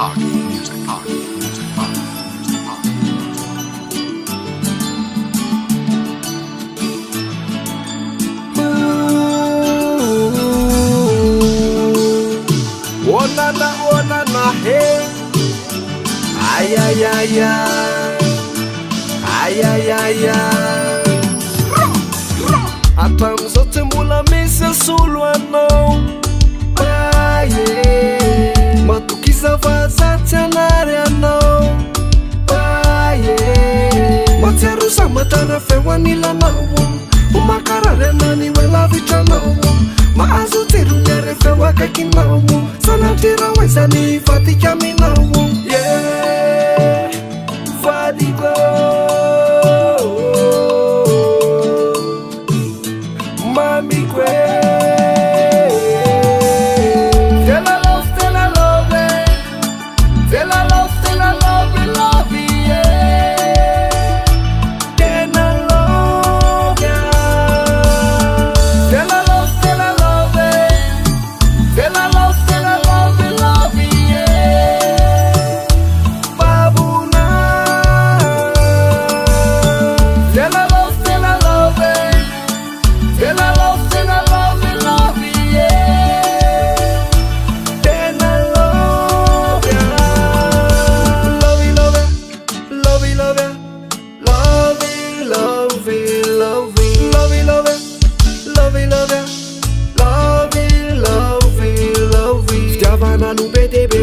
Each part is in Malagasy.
Oh na na, hey. Ay ay ay ay. Ay ay ay ay. Hatramin'izao mbola misy asolo anao. Matokisa vazatsy anary anao. Matsiaro samatara feo anilanao. Makarary anany hoe lavitranao. Mahazo telo miary feo akaikinao. Sanatira hoe zany vadika aminao. Vadiko mamiko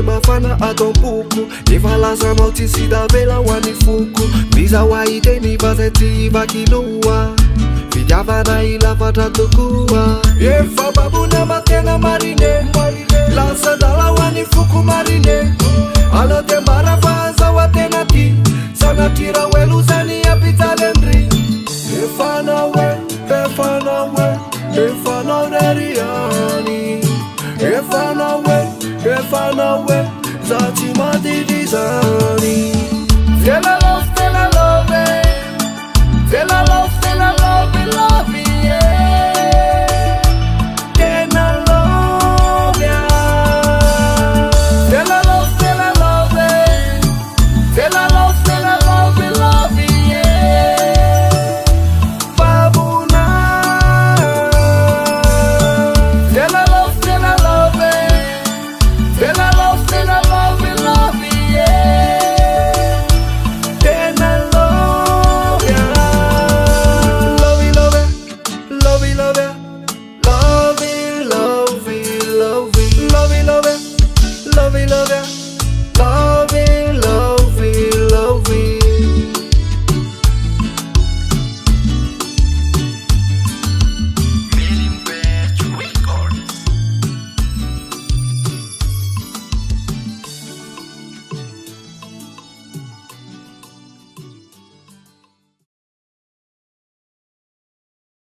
mafana atompuku nivalazanao tsisy davela hoany foko mizahoahiteny vazaitsy vakilua fitiavana ilafatra tokoa efa babony amatena marine lasadala hoany foko marine ala de mara fahazao atena ty sanatira hoe lozany apitalendry efanao reriany efanao zatsy madidizany